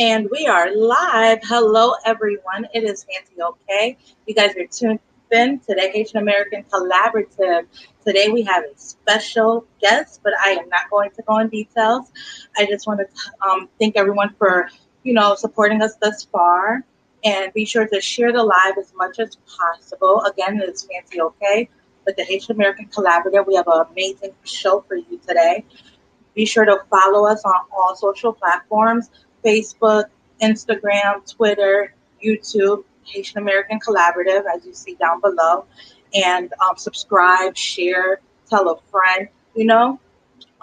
And we are live. Hello, everyone. It is Fancy OK. You guys are tuned in to the Haitian American Collaborative. Today we have a special guest, but I am not going to go in details. I just want to thank everyone for supporting us thus far, and be sure to share the live as much as possible. Again, it is Fancy OK. With the Haitian American Collaborative, we have an amazing show for you today. Be sure to follow us on all social platforms: Facebook, Instagram, Twitter, YouTube, Haitian American Collaborative, as you see down below. And subscribe, share, tell a friend, you know.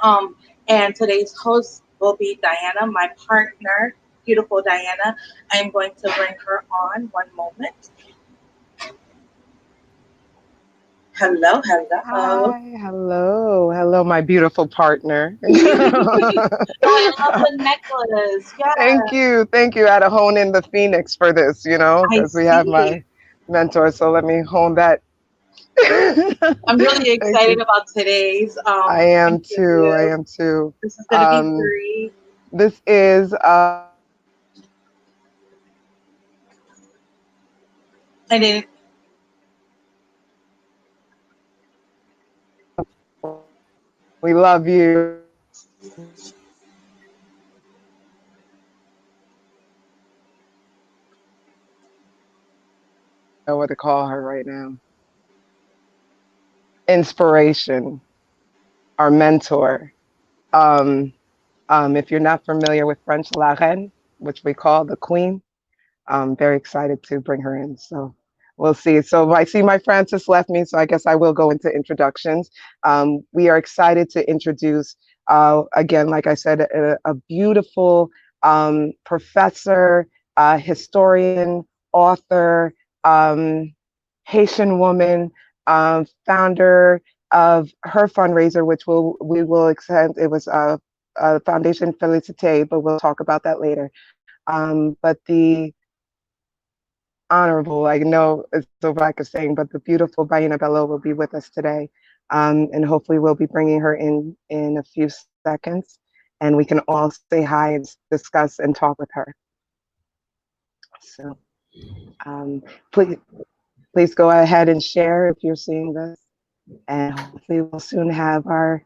Um, and today's host will be Diana, my partner, beautiful Diana. I am going to bring her on one moment. Hello, hello. Hi, hello, my beautiful partner. Oh, I love the necklace. Thank you. I had to hone in the Phoenix for this, I because we have see. my mentor. So let me hone that. I'm really Thank excited you. about today's I am too. I interview. am too. This is going to be Um, great. this is And then, we love you. I know what to call her right now. Inspiration, our mentor. Um, if you're not familiar with French, La Reine, which we call the Queen, I'm very excited to bring her in. So we'll see. So I see my Francis left me, so I guess I will go into introductions. We are excited to introduce, again, like I said, a beautiful professor, historian, author, um, Haitian woman, founder of her fundraiser, which we will extend. It was Foundation Felicite, but we'll talk about that later. But the honorable, I know it's so back of saying, but the beautiful Bayyinah Bello will be with us today. And hopefully we'll be bringing her in a few seconds, and we can all say hi and discuss and talk with her. So please, please go ahead and share if you're seeing this. And hopefully we'll soon have our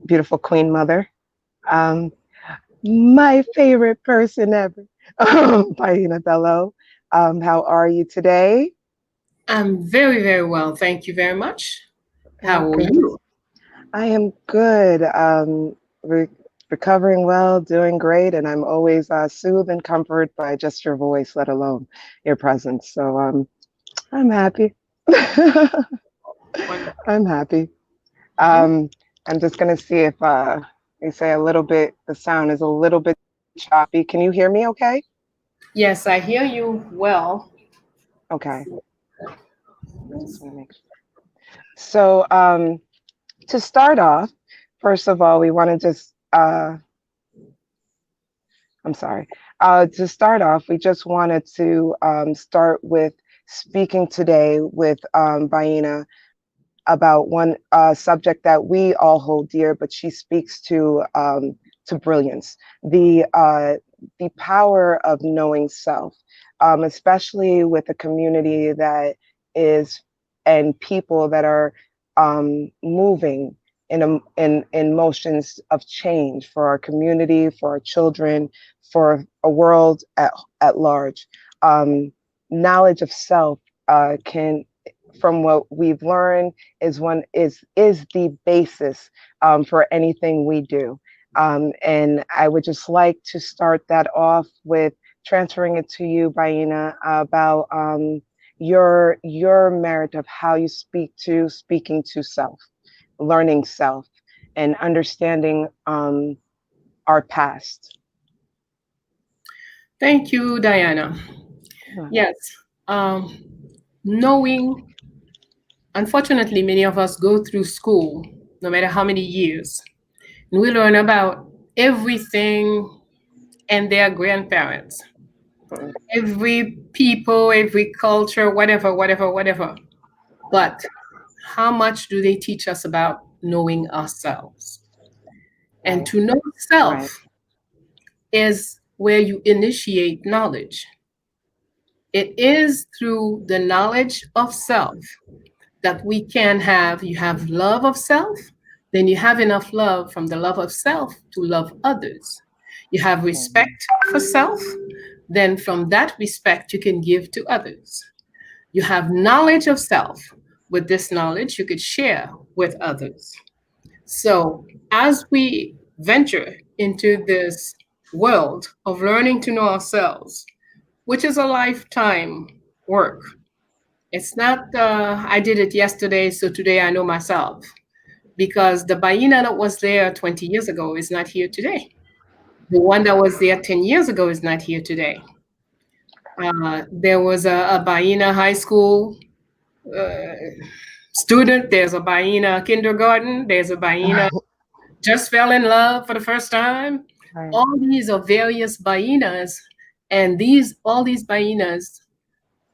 beautiful Queen Mother. Um, my favorite person ever, Bayyinah Bello. How are you today? I'm very, very well. Thank you very much. Oh, How are good. you? I am good. Recovering well, doing great, and I'm always soothed and comforted by just your voice, let alone your presence. So I'm happy. Wonderful. I'm happy. Mhm. Um, I'm just gonna see if they say a little bit. The sound is a little bit choppy. Can you hear me? Okay. Yes, I hear you well. Okay. Just want to make sure. So to start off, first of all, we want to just I'm sorry. To start off, we just wanted to start with speaking today with Bayyinah about one subject that we all hold dear, but she speaks to brilliance, the power of knowing self, especially with a community that is and people that are moving in motions of change for our community, for our children, for a world at large. Knowledge of self can, from what we've learned, is the basis for anything we do. And I would just like to start that off with transferring it to you, Bayyinah, about your merit of how you speaking to self, learning self, and understanding our past. Thank you, Diana. Yes, um, knowing, unfortunately, many of us go through school, no matter how many years, and we learn about everything and their grandparents, every people, every culture, whatever, whatever, whatever. But how much do they teach us about knowing ourselves? And Right, to know right, self is where you initiate knowledge. It is through the knowledge of self that we can have, you have love of self, then you have enough love from the love of self to love others. You have respect for self, then from that respect you can give to others. You have knowledge of self. With this knowledge, you could share with others. So, as we venture into this world of learning to know ourselves, which is a lifetime work, it's not, I did it yesterday, so today I know myself. Because the Bayyinah that was there 20 years ago is not here today. The one that was there 10 years ago is not here today. There was a Bayyinah high school uh, student, there's a Bayyinah kindergarten, there's a Bayyinah just fell in love for the first time. Right. All these are various Bayyinahs, and all these Bayyinahs,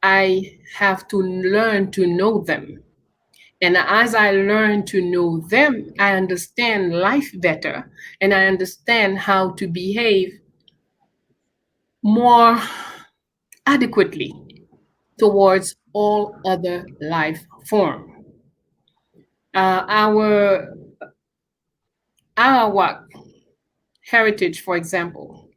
I have to learn to know them. And as I learn to know them, I understand life better, and I understand how to behave more adequately towards all other life form. Our Arawak heritage, for example,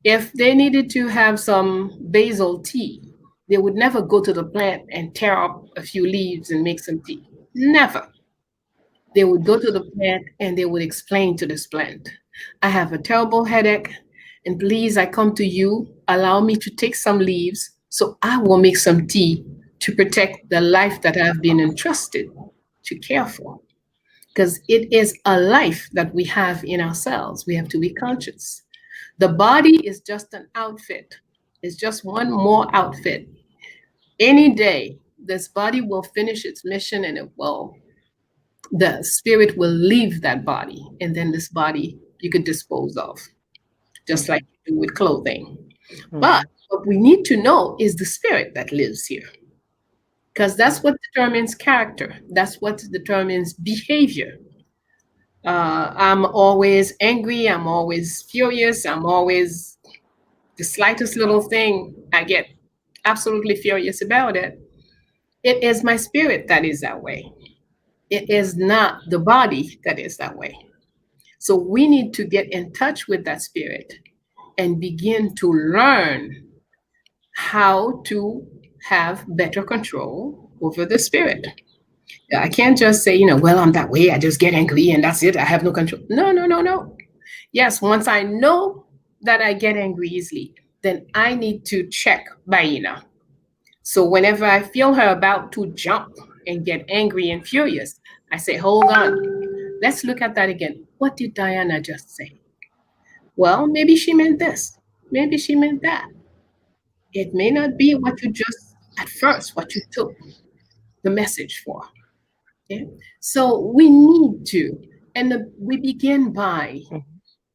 if they needed to have some basil tea, they would never go to the plant and tear up a few leaves and make some tea. Never. They would go to the plant and they would explain to this plant, I have a terrible headache, and please, I come to you, allow me to take some leaves so I will make some tea to protect the life that I've been entrusted to care for. Because it is a life that we have in ourselves. We have to be conscious. The body is just an outfit, it's just one more outfit. Any day, this body will finish its mission and the spirit will leave that body, and then this body you could dispose of, just like you do with clothing. But what we need to know is the spirit that lives here, because that's what determines character, that's what determines behavior. I'm always angry, I'm always furious, I'm always, the slightest little thing, I get absolutely furious about it. It is my spirit that is that way. It is not the body that is that way. So we need to get in touch with that spirit and begin to learn how to have better control over the spirit. I can't just say, well, I'm that way. I just get angry and that's it. I have no control. No, no, no, no. Yes, once I know that I get angry easily, then I need to check Bayyinah. So whenever I feel her about to jump and get angry and furious, I say, hold on. Let's look at that again. What did Diana just say? Well, maybe she meant this. Maybe she meant that. It may not be what you just, at first, what you took the message for. Okay? So we need to, and we begin by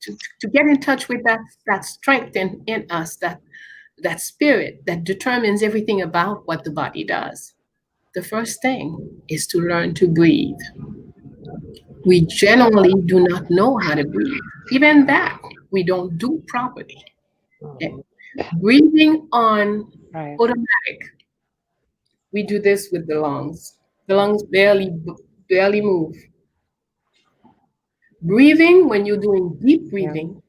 to get in touch with that strength in us, that spirit that determines everything about what the body does. The first thing is to learn to breathe. We generally do not know how to breathe. Even that we don't do properly. Okay? Breathing on Right. automatic. We do this with the lungs. The lungs barely move. Breathing, when you're doing deep Yeah. breathing,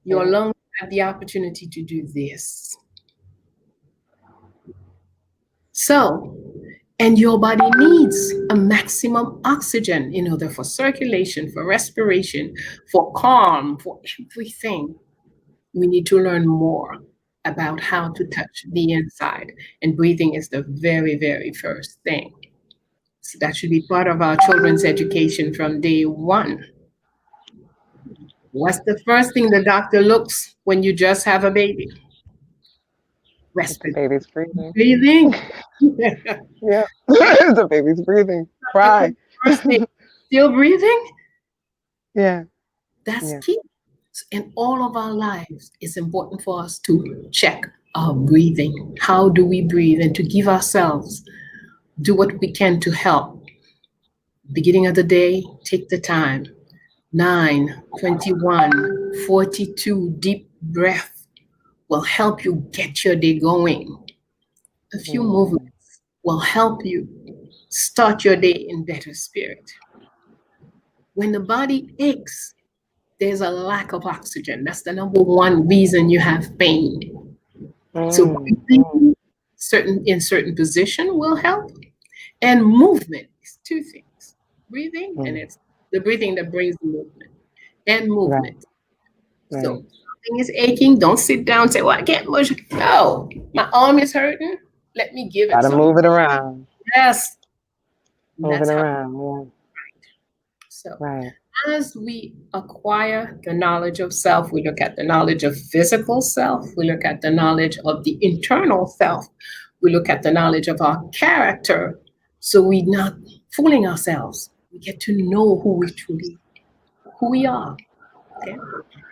your lungs have the opportunity to do this. So, and your body needs a maximum oxygen in order for circulation, for respiration, for calm, for everything. We need to learn more about how to touch the inside. And breathing is the very, very first thing. So that should be part of our children's education from day one. What's the first thing the doctor looks when you just have a baby? If the Respiratory. baby's breathing. Breathing. Yeah. The baby's breathing. Cry. First thing, still breathing? Yeah. That's Yeah. key. In all of our lives, it's important for us to check our breathing. How do we breathe? And to give ourselves, do what we can to help. Beginning of the day, take the time. 9, 21, 42 deep breath will help you get your day going. A few Mm, movements will help you start your day in better spirit. When the body aches, there's a lack of oxygen. That's the number one reason you have pain. So mm, mm. breathing in certain position will help. And movement is two things. Breathing, and Mm. it's the breathing that brings the movement. And Right, movement. So right. something is aching, don't sit down and say, well, I can't push. No, my arm is hurting. Let me give it Gotta some. move it around. Yes. Move it That's how. around. So Yeah. Right. as we acquire the knowledge of self, we look at the knowledge of physical self, we look at the knowledge of the internal self, we look at the knowledge of our character. So we're not fooling ourselves. We get to know who we are. Okay.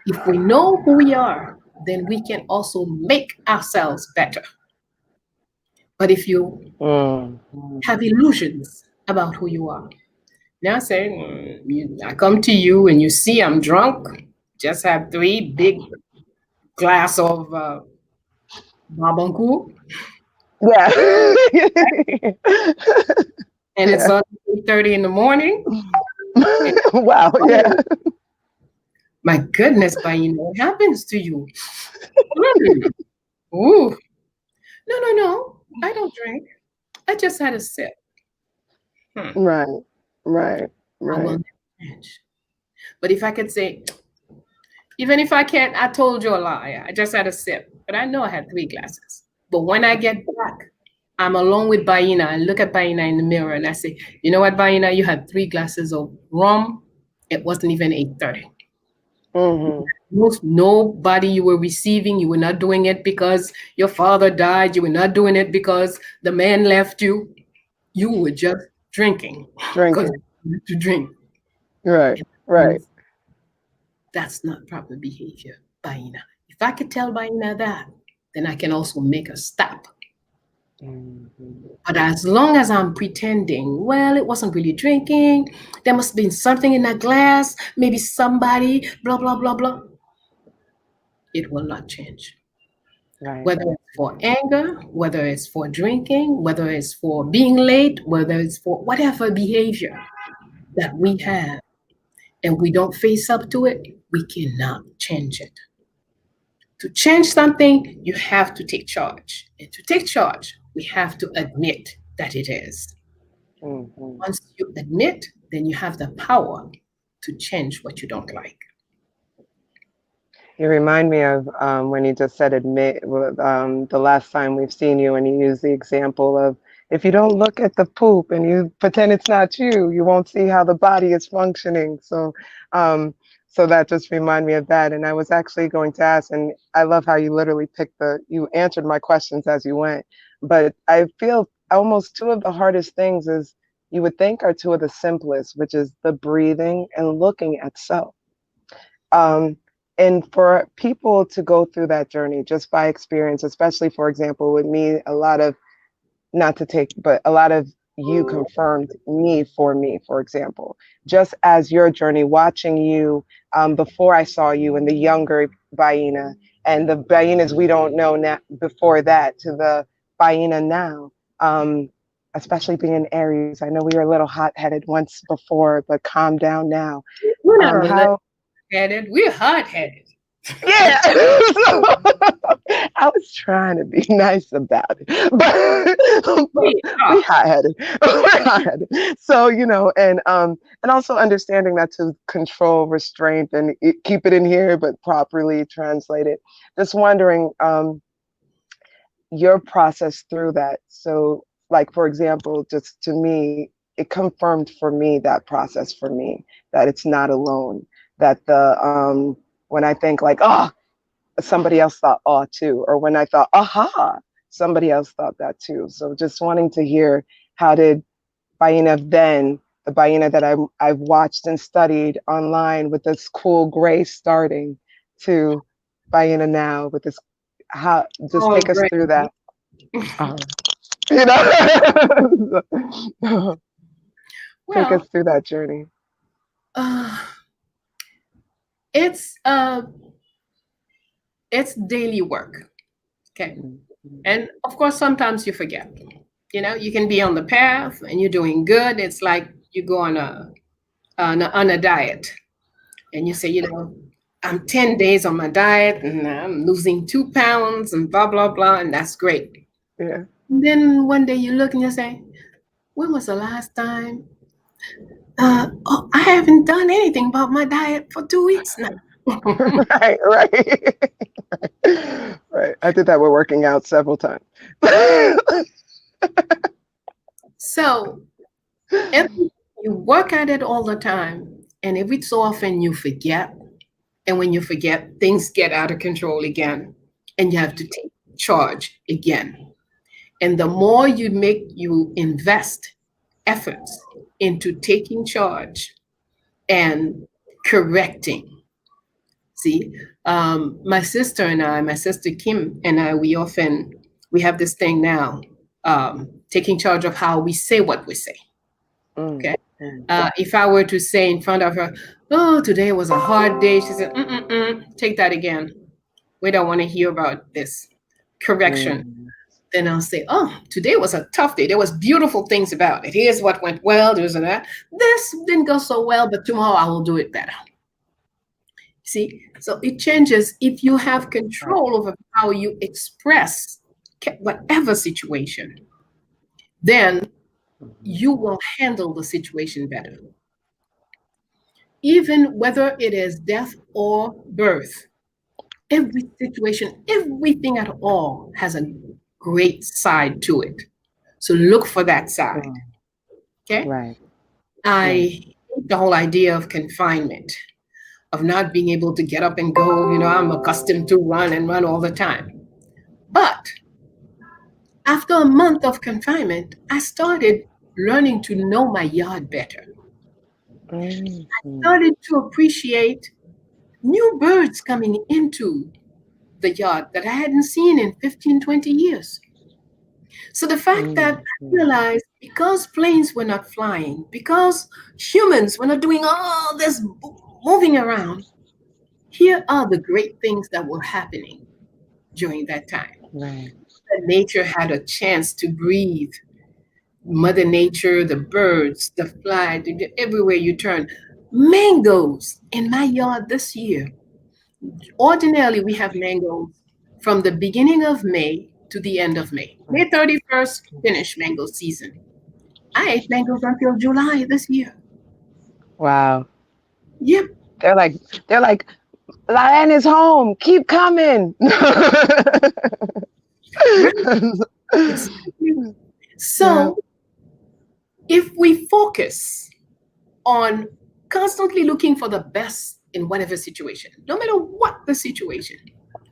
If we know who we are, then we can also make ourselves better. But if you Mm, mm. have illusions about who you are, now say, I come to you and you see I'm drunk, just have three big glass of Babanku, Yeah. and it's Yeah. on 8:30 in the morning. And Wow. Yeah. oh, my goodness, Bayyinah, what happens to you? Mm. Ooh, no, no, no, I don't drink. I just had a sip. Hmm. Right. Right. I will Right. never change. But if I could say, even if I can't, I told you a lie. I just had a sip, but I know I had three glasses. But when I get back, I'm alone with Bayyinah. I look at Bayyinah in the mirror and I say, you know what, Bayyinah, you had three glasses of rum. It wasn't even 8:30. Mm-hmm. Nobody you were receiving, you were not doing it because your father died. You were not doing it because the man left you. You were just drinking because Drinking. you wanted to drink. Right. And Right. that's not proper behavior, Bayyinah. If I could tell Bayyinah that, then I can also make her stop. Mm-hmm. But as long as I'm pretending, well, it wasn't really drinking, there must have been something in that glass, maybe somebody, blah, blah, blah, blah, it will not change. Right. Whether it's for anger, whether it's for drinking, whether it's for being late, whether it's for whatever behavior that we have and we don't face up to it, we cannot change it. To change something, you have to take charge. And to take charge, we have to admit that it is. Mm-hmm. Once you admit, then you have the power to change what you don't like. You remind me of when you just said admit, the last time we've seen you, and you use the example of if you don't look at the poop and you pretend it's not you, you won't see how the body is functioning. Um, so that just reminded me of that. And I was actually going to ask, and I love how you literally you answered my questions as you went. But I feel almost two of the hardest things is you would think are two of the simplest, which is the breathing and looking at self. Um, and for people to go through that journey just by experience, especially for example, with me, a lot of, not to take, but a lot of you confirmed me, for example, just as your journey, watching you before I saw you and the younger Bayyinah and the Bayyinas we don't know now before that to the Bayyinah now, especially being in Aries. I know we were a little hot headed once before, but calm down now. We're not a little How headed, we're hard headed. Yeah. I was trying to be nice about it, but We we are. hot-headed. We're hot-headed. So, and also understanding that to control, restraint, and keep it in here, but properly translate it. Just wondering, your process through that. So, like, for example, just to me, it confirmed for me that process for me, that it's not alone, that when I think like, oh, somebody else thought awe too, or when I thought aha, somebody else thought that too. So just wanting to hear, how did Bayyinah then, the Bayyinah that I've watched and studied online with this cool gray starting, to Bayyinah now with this, how, just Oh, take us great. through that. Uh, you know, take us Well, through that journey. uh, it's uh, It's daily work. Okay. Mm-hmm. And of course, sometimes you forget. You can be on the path and you're doing good. It's like you go on a diet and you say, I'm 10 days on my diet and I'm losing 2 pounds and blah, blah, blah. And that's great. Yeah. And then one day you look and you say, when was the last time? Oh, I haven't done anything about my diet for 2 weeks now. Right, right. Right. I did that with working out several times. So if you work at it all the time, and every so often you forget, and when you forget, things get out of control again, and you have to take charge again. And the more you invest efforts into taking charge and correcting. See, my sister Kim and I, we have this thing now, taking charge of how we say what we say. Mm, Okay. mm, If I were to say in front of her, "Oh, today was a hard day," she said, "Take that again. We don't want to hear about this." Correction. mm, Then I'll say, "Oh, today was a tough day. There was beautiful things about it. Here's what went well. There's that. This didn't go so well, but tomorrow I will do it better." See, so it changes if you have right. control over how you express whatever situation, then Mhm. you will handle the situation better. Even whether it is death or birth, every situation, everything at all has a great side to it. So look for that side. Mm, Okay. right, I right. hate the whole idea of confinement, of not being able to get up and go. I'm accustomed to run and run all the time. But after a month of confinement, I started learning to know my yard better. Mm, mm, Started to appreciate new birds coming into the yard that I hadn't seen in 15, 20 years. So the fact that mm, I mm, realized because planes were not flying, because humans were not doing all this moving around, here are the great things that were happening during that time. right. That nature had a chance to breathe. Mother Nature, the birds, the fly, everywhere you turn. Mangoes in my yard this year. Ordinarily, we have mangoes from the beginning of May to the end of May. Right. May 31st, finish mango season. I ate mangoes until July this year. Wow. Yep. They're like, they're like, Lion is home. Keep coming. Right. Exactly. Yeah. So if we focus on constantly looking for the best in whatever situation, no matter what the situation,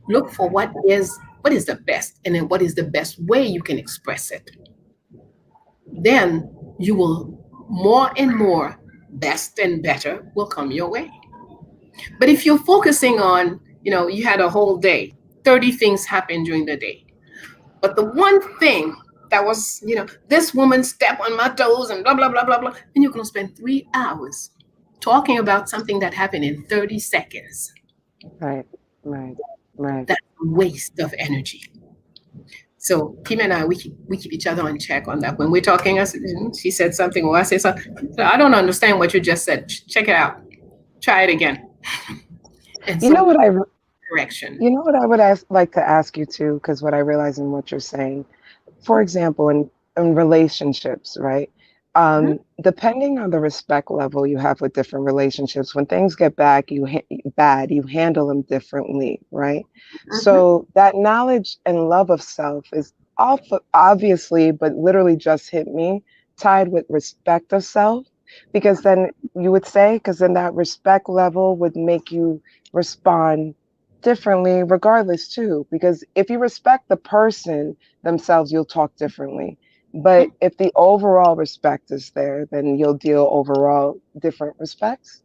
look for what is the best and then what is the best way you can express it. Then you will more and more best and better will come your way. But if you're focusing on, you had a whole day, 30 things happened during the day. But the one thing that was, this woman stepped on my toes and blah, blah, blah, blah, blah. And you're going to spend 3 hours talking about something that happened in 30 seconds. Right. Right. Right. That's a waste of energy. So Kim and I, we keep each other on check on that. When we're talking, she said something or I say something. So I don't understand what you just said. Check it out. Try it again. And You so know what I correction. You know what I would like to ask you too, because what I realize in what you're saying, for example, in relationships, right? Mhm, Depending on the respect level you have with different relationships, when things get bad, you handle them differently, right? mhm, So that knowledge and love of self is obviously, but literally just hit me, tied with respect of self, because then you would say, because then that respect level would make you respond differently regardless too, because if you respect the person themselves, you'll talk differently. But mhm. if the overall respect is there, then you'll deal overall different respects.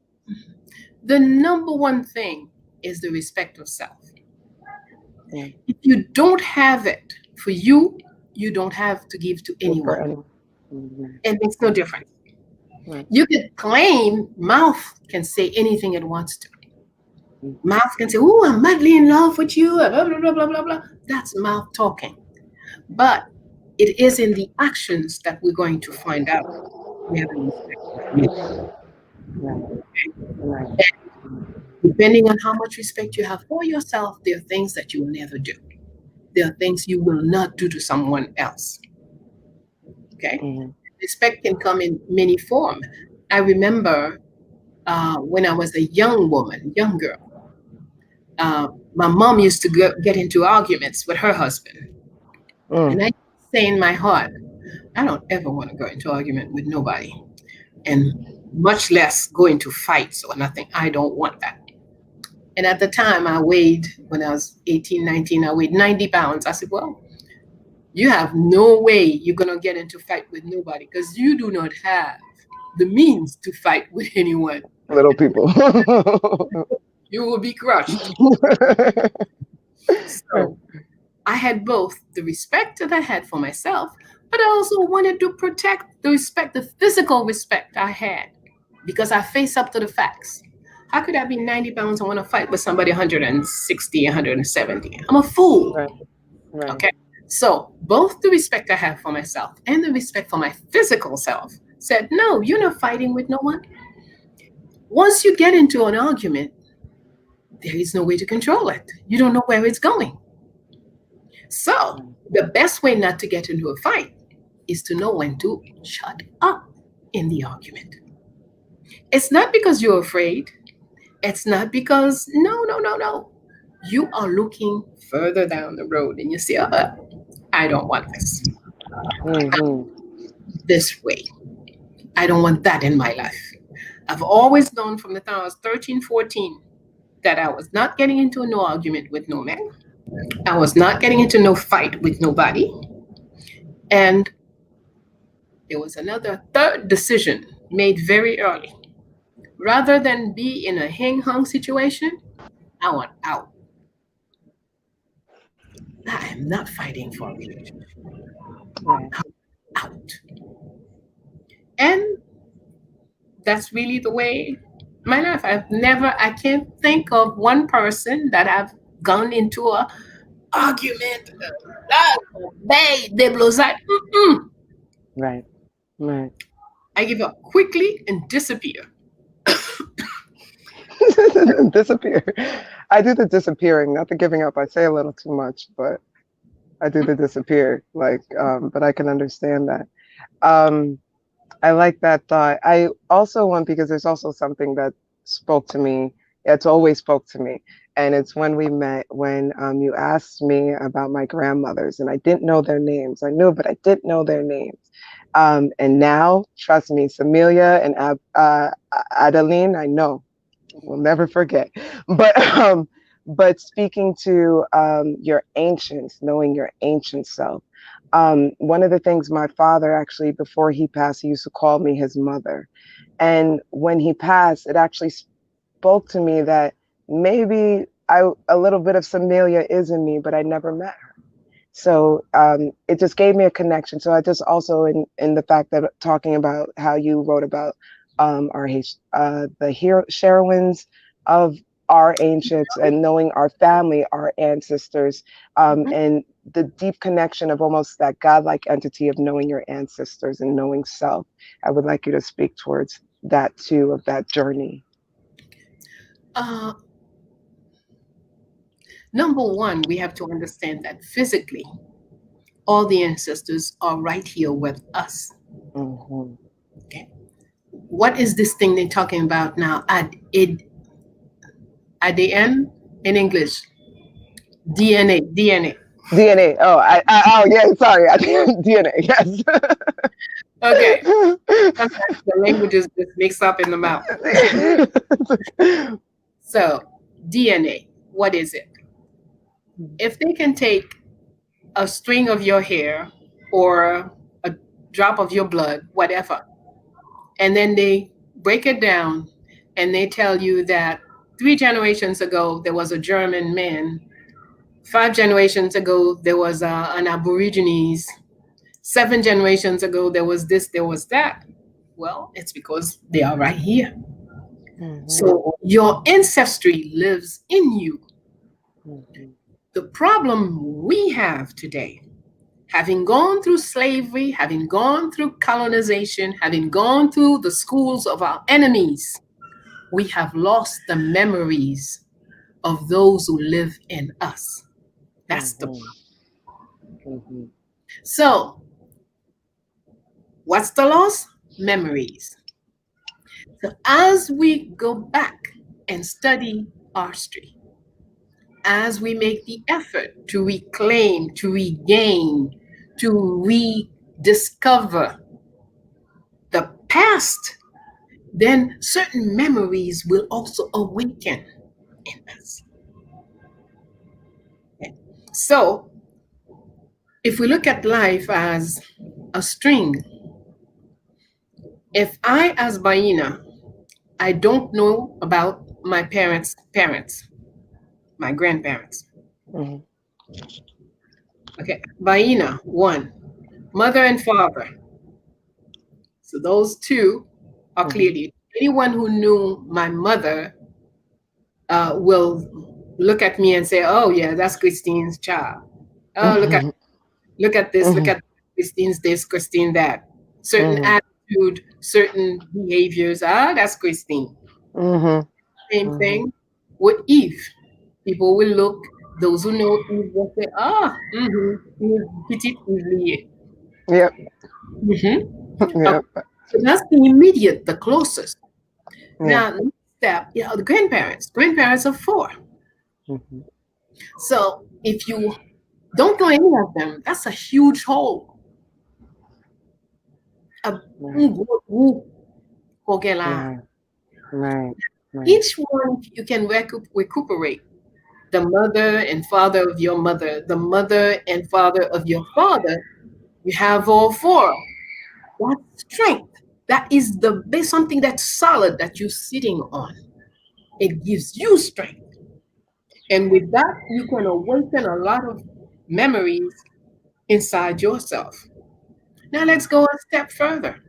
The number one thing is the respect of self. Yeah. If you don't have it for you, you don't have to give to For anyone. anyone. Mhm. It makes no Right. difference. Right. You could claim mouth can say anything it wants to. Mouth can say, "Oh, I'm madly in love with you," blah, blah, blah, blah, blah, blah. That's mouth talking. But it is in the actions that we're going to find out where the respect is real. Right. Right. And depending on how much respect you have for yourself, there are things that you will never do. There are things you will not do to someone else. Okay? Mm-hmm. Respect can come in many forms. I remember when I was a young woman, young girl, my mom used to get into arguments with her husband. Mm. And I say in my heart, I don't ever want to go into argument with nobody, and much less go into fights or nothing. I don't want that. And at the time, when I was 18, 19, I weighed 90 pounds. I said, well, you have no way you're going to get into fight with nobody because you do not have the means to fight with anyone. Little people. You will be crushed. So I had both the respect that I had for myself, but I also wanted to protect the respect, the physical respect I had, because I face up to the facts. How could I be 90 pounds and want to fight with somebody 160, 170? I'm a fool. Right. Right. Okay. So both the respect I have for myself and the respect for my physical self said, no, you're not fighting with no one. Once you get into an argument, there is no way to control it. You don't know where it's going. So the best way not to get into a fight is to know when to shut up in the argument. It's not because you're afraid. It's not because, no, no, no, no. You are looking further down the road and you say, oh, I don't want this Mm-hmm. this way. I don't want that in my life. I've always known from the time I was 13, 14 that I was not getting into no argument with no man. I was not getting into no fight with nobody. And there was another third decision made very early. Rather than be in a hang hung situation, I want out. I am not fighting for a relationship. Right. Out. And that's really the way my life. I can't think of one person that I've gone into a argument. They blow that. Right. Right. I give up quickly and disappear. Disappear. I do the disappearing, not the giving up. I say a little too much, but I do the disappear. Like, but I can understand that. Um, I like that thought. I also want, because there's also something that spoke to me. It's always spoke to me. And it's when we met, when you asked me about my grandmothers, and I didn't know their names. I knew, but I didn't know their names. And now, trust me, Samelia and Adeline, I know. We'll never forget. But but speaking to your ancients, knowing your ancient self. One of the things my father actually, before he passed, he used to call me his mother. And when he passed, it actually spoke to me that maybe a little bit of Samelia is in me, but I never met her. So it just gave me a connection. So I just also in the fact that talking about how you wrote about the heroines of our ancients and knowing our family, our ancestors, and the deep connection of almost that godlike entity of knowing your ancestors and knowing self. I would like you to speak towards that too, of that journey. Uh, Number one, we have to understand that physically, all the ancestors are right here with us. Mm-hmm. Okay. What is this thing they're talking about now? At the end in English, DNA, DNA. DNA. Oh, oh yeah. Sorry, DNA. Yes. Okay. Sometimes the languages just mix up in the mouth. So, DNA, what is it? If they can take a string of your hair or a drop of your blood, whatever, and then they break it down and they tell you that 3 generations ago there was a German man, 5 generations ago there was an Aborigines, 7 generations ago there was this, there was that. Well, it's because they are right here. Mm-hmm. So your ancestry lives in you. Mm-hmm. The problem we have today, having gone through slavery, having gone through colonization, having gone through the schools of our enemies, we have lost the memories of those who live in us. That's the Mm-hmm. Mm-hmm. so what's the loss? Memories. So as we go back and study our history, as we make the effort to reclaim, to regain, to rediscover the past, then certain memories will also awaken in us. Okay? So if we look at life as a string, if I, as Bayyinah, I don't know about my parents, my grandparents. Mm-hmm. Okay, Bayyinah, one, mother and father. So those two are Mm-hmm. clearly. Anyone who knew my mother will look at me and say, "Oh yeah, that's Christine's child. Oh look at this, look Mm-hmm. at Christine's this, Christine that." Certain Mm-hmm. attitude, certain behaviors. Ah, that's Christine. Mm-hmm. Same Mm-hmm. thing with Eve. People will look. Those who know Eve will say, "Ah, petite Eve." Yep. Mm-hmm. Okay. Yep. So that's the immediate, the closest. Yeah. Now, next step, the grandparents. Grandparents are four. Mm-hmm. So if you don't know any of them, that's a huge hole. A Right. Right. Right. Right. Each one you can recuperate. The mother and father of your mother, the mother and father of your father. You have all four. That's strength. That is the base, something that's solid that you're sitting on. It gives you strength. And with that, you can awaken a lot of memories inside yourself. Now let's go a step further.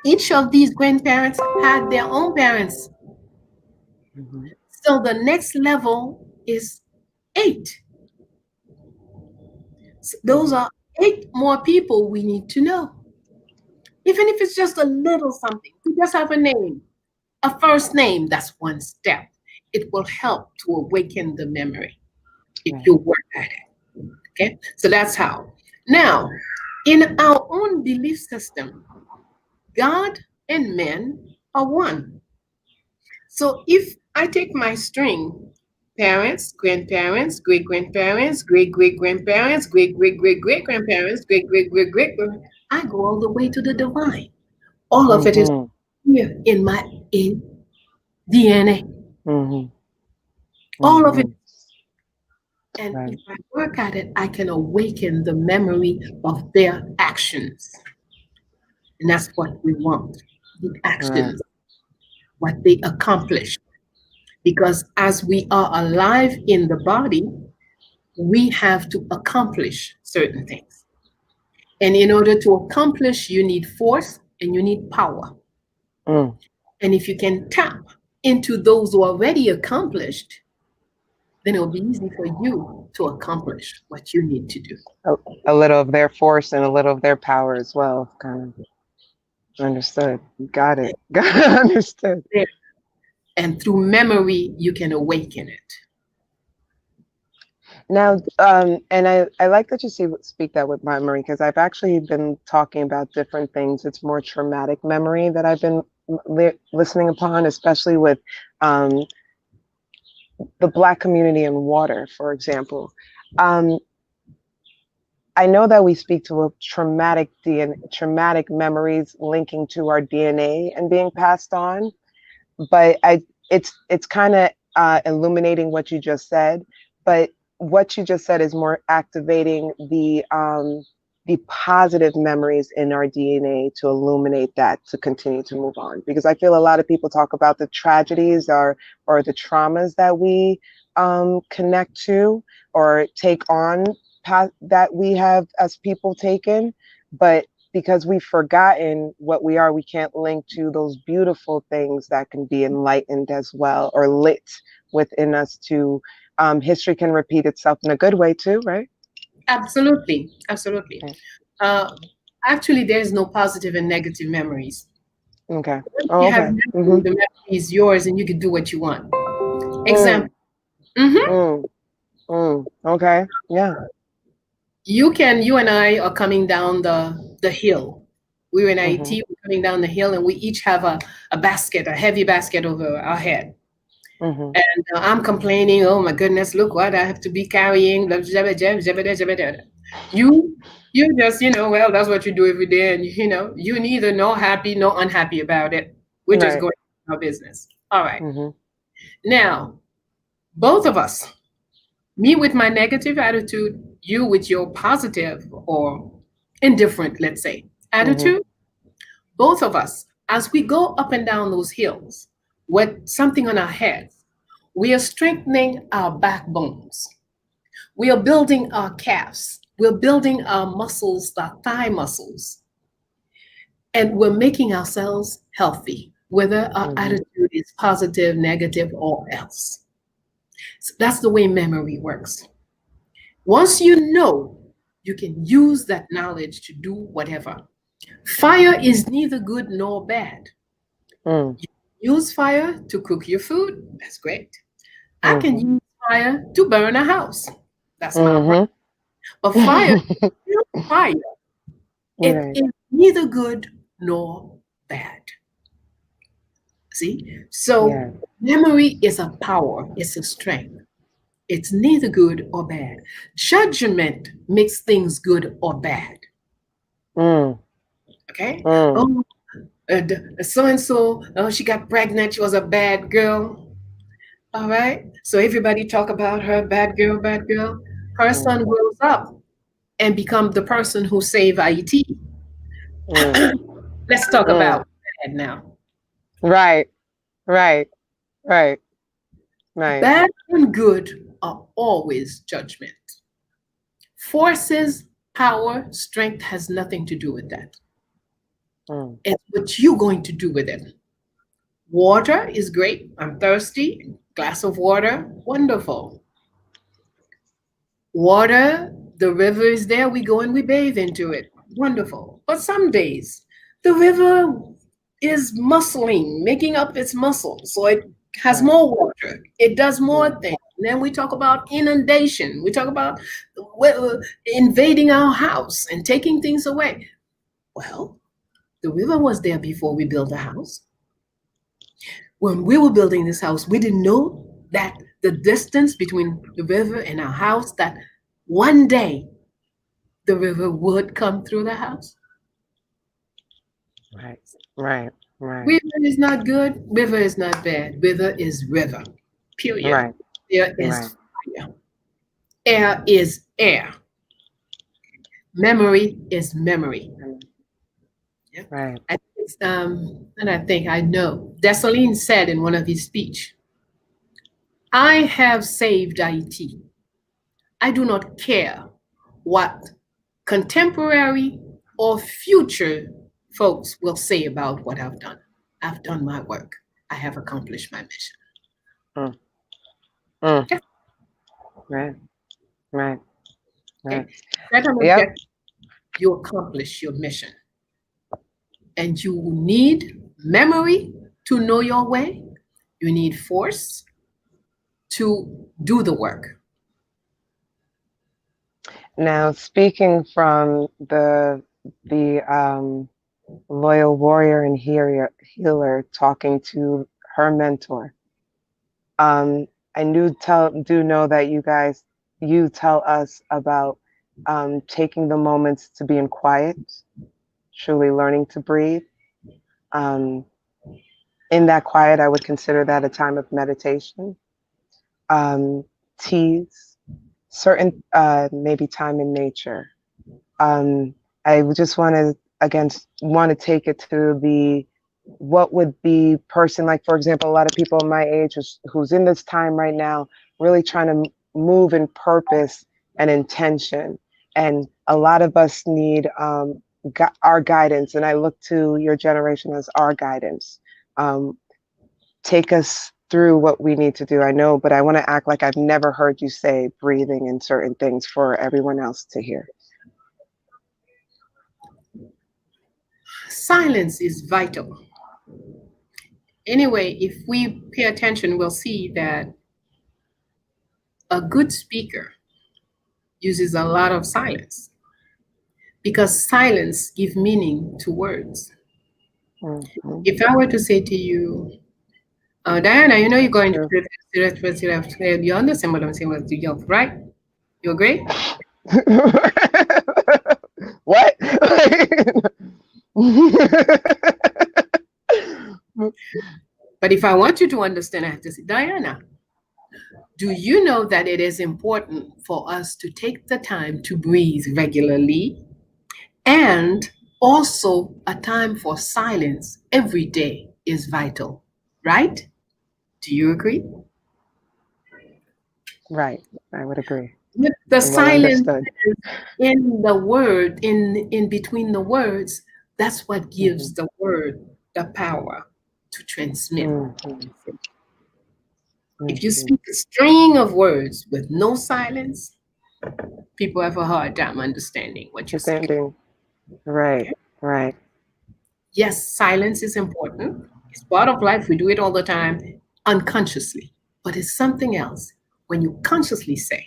Each of these grandparents had their own parents. Mm-hmm. So the next level is eight. So those Mm-hmm. are eight more people we need to know. Even if it's just a little something, we just have a name, a first name, that's one step. It will help to awaken the memory if Right. you work at it. Okay, so that's how. Now, in our own belief system, God and men are one. So if I take my string, parents, grandparents, great grandparents, great great grandparents, great great great great grandparents, great great great great, I go all the way to the divine. All of it is Mm-hmm. here in my in DNA. Mm-hmm. All of it. Mm-hmm. And if Right. I work at it, I can awaken the memory of their actions. And that's what we want, the Right. actions, what they accomplished. Because as we are alive in the body, we have to accomplish certain things. And in order to accomplish, you need force and you need power. Mm. And if you can tap into those who already accomplished, then it'll be easy for you to accomplish what you need to do. A, a little of their force and a little of their power as well. Kind of understood. Got it. Got understood. And through memory, you can awaken it. Now, and I like that you speak that with memory because I've actually been talking about different things. It's more traumatic memory that I've been listening upon, especially with um, the Black community and water, for example. Um, I know that we speak to a traumatic memories linking to our DNA and being passed on, but it's kind of illuminating what you just said, but what you just said is more activating the positive memories in our DNA to illuminate that to continue to move on, because I feel a lot of people talk about the tragedies or the traumas that we connect to or take on that we have as people taken, but because we've forgotten what we are, we can't link to those beautiful things that can be enlightened as well, or lit within us to history can repeat itself in a good way too, right? Absolutely, absolutely. Okay. Uh, Actually, there's no positive and negative memories. Okay. Once Oh, you have okay. memory, Mm-hmm. the memory is yours, and you can do what you want. Mm, Example. hmm mm, okay. Yeah. You and I are coming down the hill. We were in Mm-hmm. IT, we're coming down the hill, and we each have a basket, a heavy basket over our head. Mm-hmm. And I'm complaining, oh my goodness, look what I have to be carrying. Blah, blah, blah, blah, blah, blah, blah, blah. You, you just, well, that's what you do every day. And, you neither no happy, no unhappy about it. We're just Right. going our business. All right. Mm-hmm. Now, both of us, me with my negative attitude, you with your positive or indifferent, let's say, Mm-hmm. attitude, both of us, as we go up and down those hills with something on our heads, we are strengthening our backbones. We are building our calves. We're building our muscles, our thigh muscles, and we're making ourselves healthy, whether our Mm-hmm. attitude is positive, negative, or else. So that's the way memory works. Once you know, you can use that knowledge to do whatever. Fire is neither good nor bad. Mm, You use fire to cook your food. That's great. I can mm-hmm. use fire to burn a house. That's my problem. Mm-hmm. But fire is still fire. It Right. is neither good nor bad. See? Yeah. So memory is a power, it's a strength. It's neither good or bad. Judgment makes things good or bad. Mm, Okay? mm, Oh, so and so, oh, she got pregnant. She was a bad girl. All right. So everybody talk about her, bad girl, bad girl. Her mm, son grows up and become the person who saved IT. mm, Let's talk mm. about that now. Right. Right. Right. Right. Bad and good are always judgment. Forces, power, strength has nothing to do with that. Mm, It's what you're going to do with it. Water is great. I'm thirsty. Glass of water, wonderful. Water, the river is there. We go and we bathe into it. Wonderful. But some days, the river is muscling, making up its muscles. So it has right. more water. It does more Right. things. And then we talk about inundation. We talk about invading our house and taking things away. Well, the river was there before we built the house. When we were building this house, we didn't know that the distance between the river and our house, that one day the river would come through the house. Right. Right. Right. River is not good, river is not bad. River is river. Period. Right. There Right. is fire. Air is air. Memory is memory. Yeah. Right. I think and I think I know. Dessalines said in one of his speech, I have saved IT. I do not care what contemporary or future folks will say about what I've done. I've done my work. I have accomplished my mission. Mm, mm. Yeah. Right. Right. Right. Okay. Set an Yep. objective, you accomplish your mission. And you need memory to know your way. You need force to do the work. Now, speaking from the loyal warrior and healer talking to her mentor, um, I do know that you tell us about taking the moments to be in quiet, truly learning to breathe. Um, in that quiet, I would consider that a time of meditation. Um, Teas, certain maybe time in nature. Um, I would just want to again want to take it to the what would be person like, for example, a lot of people my age who's in this time right now really trying to move in purpose and intention, and a lot of us need our guidance, and I look to your generation as our guidance. Take us through what we need to do. I know, but I want to act like I've never heard you say breathing and certain things for everyone else to hear. Silence is vital. Anyway, if we pay attention, we'll see that a good speaker uses a lot of silence because silence gives meaning to words. Mm-hmm. If I were to say to you, Diana, you know you're going to you understand what I'm saying with you, right? You agree? What? But if I want you to understand, I have to say, Diana, do you know that it is important for us to take the time to breathe regularly and also a time for silence every day is vital, right? Do you agree? Right, I would agree. The And well silence understood. in the word, in between the words, that's what gives the word the power to transmit. Mm-hmm. If you Mm-hmm. speak a string of words with no silence, people have a hard time understanding what you're saying. Understanding. Right, Okay? right. Yes, silence is important. It's part of life. We do it all the time unconsciously. But it's something else when you consciously say,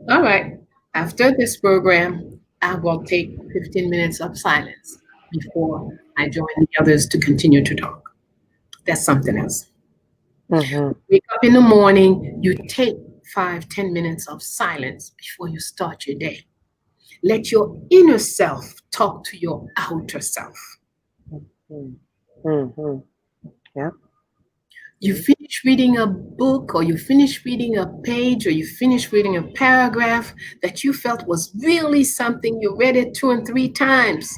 all right, after this program, I will take 15 minutes of silence before I join the others to continue to talk. That's something else. Mm-hmm. Wake up in the morning, you take 5, 10 minutes of silence before you start your day. Let your inner self talk to your outer self. Mm-hmm. Yeah. You finish reading a book, or you finish reading a page, or you finish reading a paragraph that you felt was really something, you read it 2 and 3 times.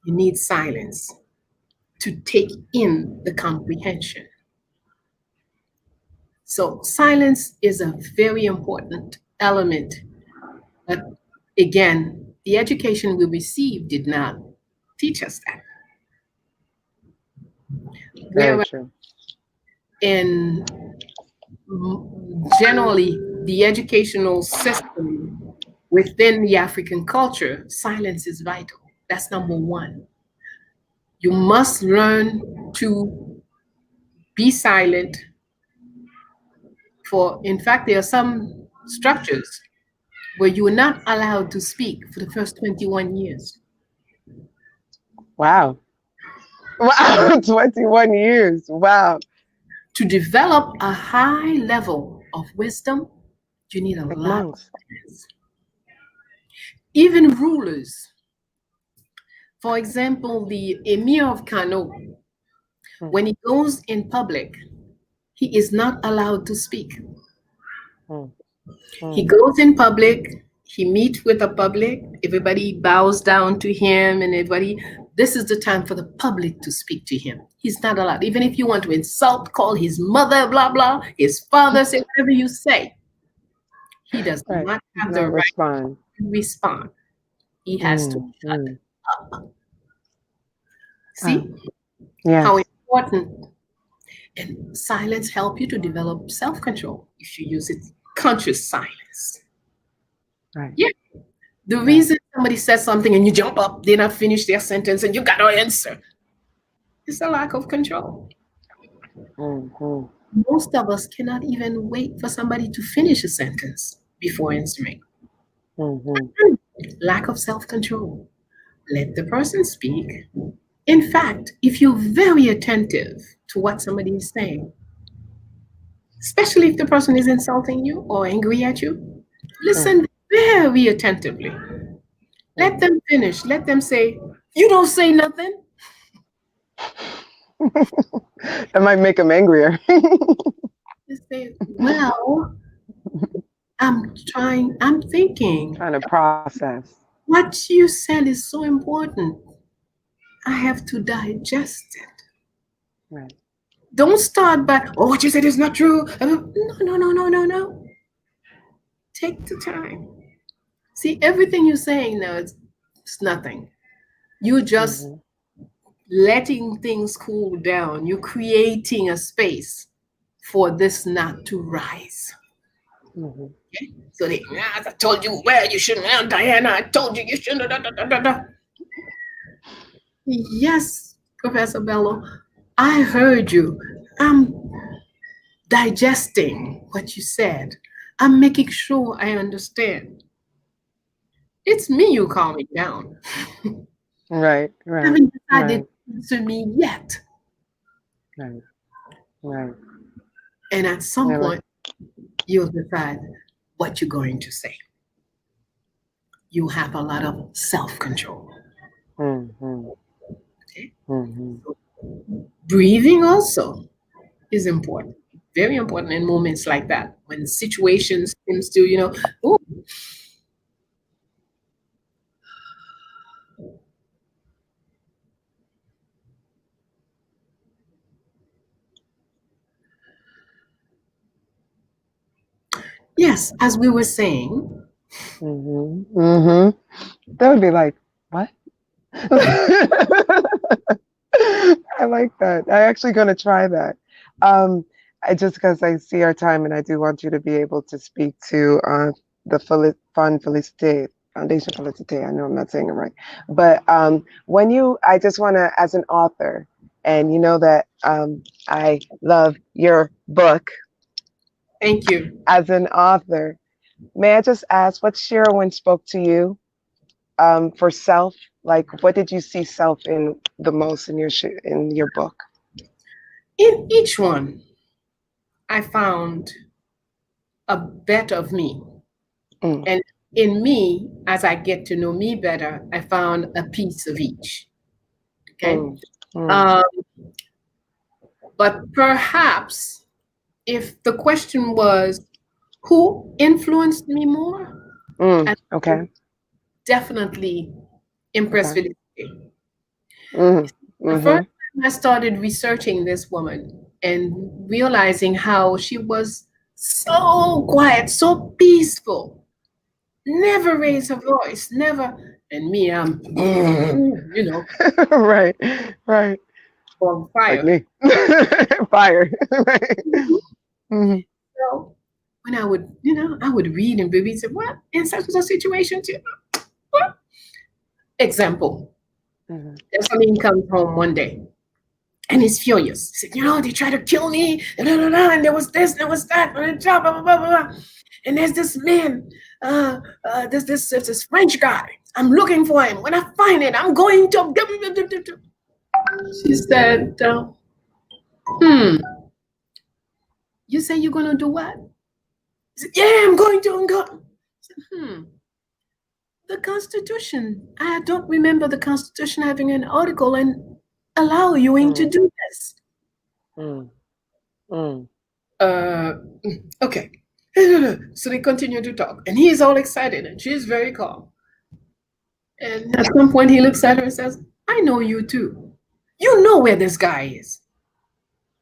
You need silence to take in the comprehension. So, silence is a very important element. But again, the education we received did not teach us that. Very Whereas true. in generally the educational system within the African culture, silence is vital. That's number one. You must learn to be silent for, in fact, there are some structures where you are not allowed to speak for the first 21 years. Wow. Wow. 21 years. Wow. To develop a high level of wisdom, you need a Like lot of monks. silence. Even rulers, for example, the Emir of Kano, when he goes in public, he is not allowed to speak. Mm-hmm. He goes in public, he meets with the public, everybody bows down to him, and everybody, this is the time for the public to speak to him. He's not allowed. Even if you want to insult, call his mother, blah, blah, his father, say whatever you say, he does Right. not have the Not right respond. to respond. He has to shut Mm-hmm. up. Wow. See how Yes. important, and silence help you to develop self-control if you use it, conscious silence. Right. Yeah. The Right. reason somebody says something and you jump up, they not finish their sentence and you got to answer, it's a lack of control. Mm-hmm. Most of us cannot even wait for somebody to finish a sentence before answering. Mm-hmm. Lack of self-control. Let the person speak. In fact, if you're very attentive to what somebody is saying, especially if the person is insulting you or angry at you, listen very attentively. Let them finish. Let them say, you don't say nothing. That might make him angrier. Just say, well, I'm thinking, Trying to process. what you said is so important. I have to digest it. Right. Don't start by, oh, what you said is not true. No, no, no, no, no, no. Take the time. See, everything you're saying now is It's nothing. You just Mm-hmm. letting things cool down. You're creating a space for this not to rise. Mm-hmm. Okay? So they, "Yes, I told you where you shouldn't. Diana, I told you you shouldn't. Da, da, da, da, da." Yes, Professor Bello, I heard you. I'm digesting what you said. I'm making sure I understand. It's me you calming down. Right, You right, haven't decided right, to answer me yet. right, right. And at some Yeah, like, point, you'll decide what you're going to say. You have a lot of self control. mm-hmm, Okay? mm-hmm, Breathing also is important, very important in moments like that when situations seems to, oh, yes, as we were saying, mm-hmm, mm-hmm. That would be like, what? I like that. I actually going to try that. Um, I just because I see our time, and I do want you to be able to speak to the Fund Felicite Foundation Felicite. I know I'm not saying it right, but when you, I just want to, as an author, and you know that I love your book. thank you. As an author, may I just ask what Sherwin spoke to you for self? Like, what did you see self in the most in in your book? In each one, I found a bit of me. Mm, And in me, as I get to know me better, I found a piece of each. Okay. mm, mm, Um, but perhaps if the question was, who influenced me more? I okay, definitely impressed okay. Felicity. Mm, The first mm-hmm, time I started researching this woman and realizing how she was so quiet, so peaceful, never raised her voice, never. And me, I'm, right, right. on Like fire. me, fire. Right. Mm-hmm, So when I would read and read and say, what? In such a situation, too? What? Example. mm-hmm, Dessalines comes home one day and he's furious. He said, they tried to kill me, and there was this, there was that, blah, blah, blah, blah, blah. And there's this man, this French guy. I'm looking for him. When I find it, I'm going to. She said, hmm, you say you're going to do what? He said, yeah, I'm going to. I said, the Constitution. I don't remember the Constitution having an article and allow you to mm, do this. mm, mm, Uh, okay. So they continue to talk, and he's all excited, and she's very calm. And at some point, he looks at her and says, I know you too. You know where this guy is.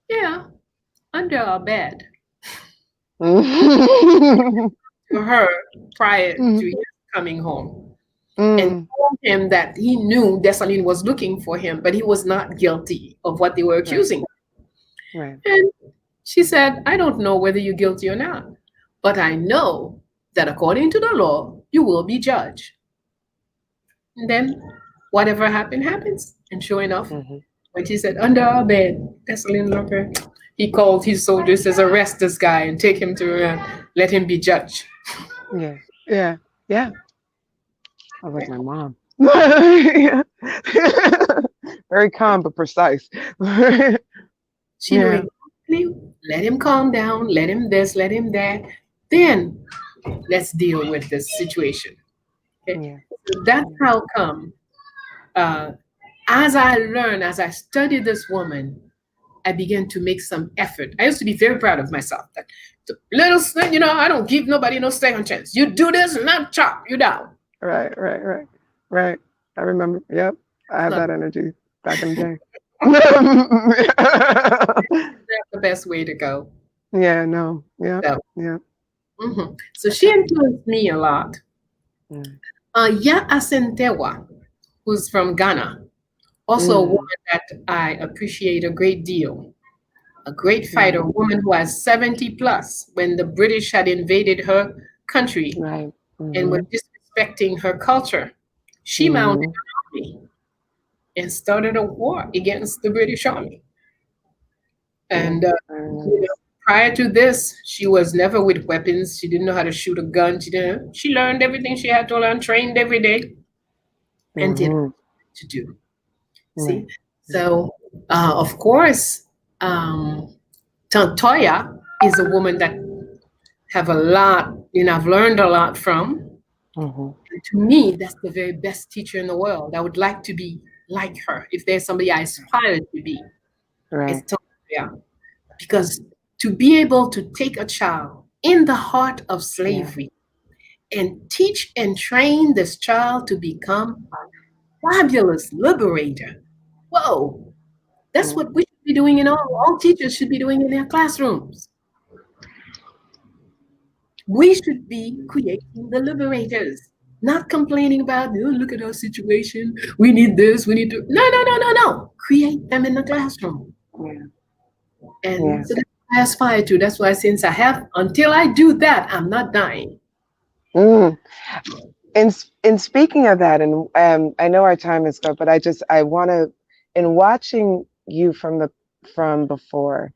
Yeah, under our bed. mm, To her prior to mm, his coming home and mm. told him that he knew Dessalines was looking for him, but he was not guilty of what they were Right, accusing him. right. And she said, I don't know whether you're guilty or not, but I know that according to the law, you will be judged. And then whatever happened, happens. And sure enough, Mm-hmm. when she said, under our bed, Dessalines locker, he called his soldiers, says, arrest this guy and take him to let him be judged. Yeah, yeah, yeah. I was like my mom. Yeah. Very calm but precise. She knew Yeah, exactly, let him calm down, let him this, let him that. Then let's deal with this situation. Okay? yeah. So that's how come, uh, as I learned, as I studied this woman, I began to make some effort. I used to be very proud of myself. That little, I don't give nobody no second chance. You do this, and I'm chop you down. Right, right, right, right. I remember. Yep, I It's had not that energy back in the day. that's the best way to go. Yeah, no, yeah, So, yeah. so she influenced me a lot. Mm, Ya Asentewa. who's from Ghana. Also, a Mm. woman that I appreciate a great deal. A great fighter, Right. a woman who has 70 plus when the British had invaded her country Right. and were Mm-hmm. disrespecting her culture. She mounted Mm-hmm. an army and started a war against the British Army. Yeah. And Very you know, nice. prior to this, she was never with weapons. She didn't know how to shoot a gun. She didn't. She learned everything she had to learn, trained every day, and did Mm-hmm. what to do. See, Right. so of course, um, Tantoya is a woman that have a lot, I've learned a lot from. Mm-hmm. And to me, that's the very best teacher in the world. I would like to be like her. If there's somebody I aspire to be, it's Right. Tantoya. Because to be able to take a child in the heart of Yeah. slavery and teach and train this child to become a fabulous liberator. Whoa, that's Yeah. what we should be doing in all teachers should be doing in their classrooms. We should be creating the liberators, not complaining about, oh, look at our situation. We need this, we need to. No, no, no, no, no. Create them in the classroom. Yeah. And Yeah. so that's what I aspire to. That's why since until I do that, I'm not dying. Mm. In speaking of that, and I know our time is up, but I want to, in watching you from before,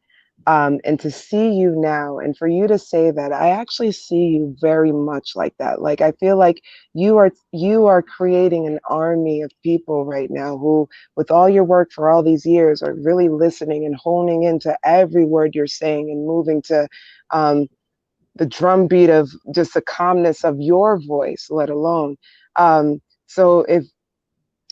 and to see you now, and for you to say that, I actually see you very much like that. Like I feel like you are creating an army of people right now who, with all your work for all these years, are really listening and honing into every word you're saying and moving to. The drum beat of just the calmness of your voice, let alone. So if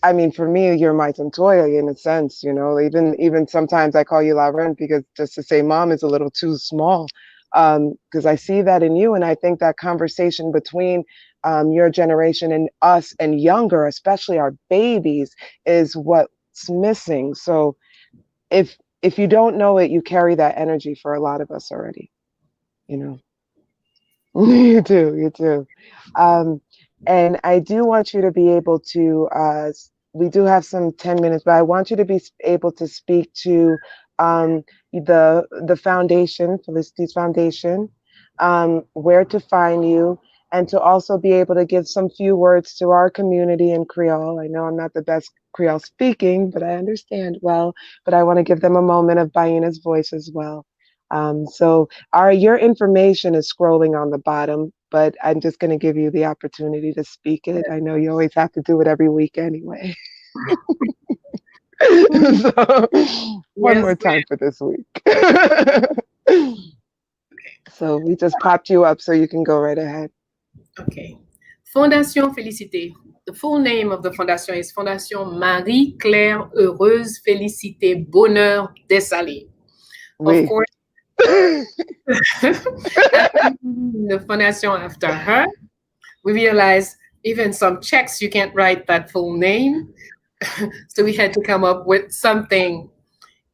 I mean, for me, you're my Tantoya in a sense, even sometimes I call you Lauren because just to say mom is a little too small. Because I see that in you, and I think that conversation between your generation and us and younger, especially our babies, is what's missing. So if you don't know it, you carry that energy for a lot of us already, you know. You do, you do. Um, and I do want you to be able to, we do have some 10 minutes, but I want you to be able to speak to the foundation, Felicity's Foundation, where to find you, and to also be able to give some few words to our community in Creole. I know I'm not the best Creole speaking, but I understand well, but I want to give them a moment of Bayyinah's voice as well. So your information is scrolling on the bottom, but I'm just going to give you the opportunity to speak it. I know you always have to do it every week anyway. So one Yes, more time for this week. So we just popped you up so you can go right ahead. okay. Fondation Félicité. The full name of the foundation is Fondation Marie-Claire Heureuse Félicité Bonheur Dessalé. Of We. course, the foundation after her, we realized even some checks you can't write that full name. So we had to come up with something.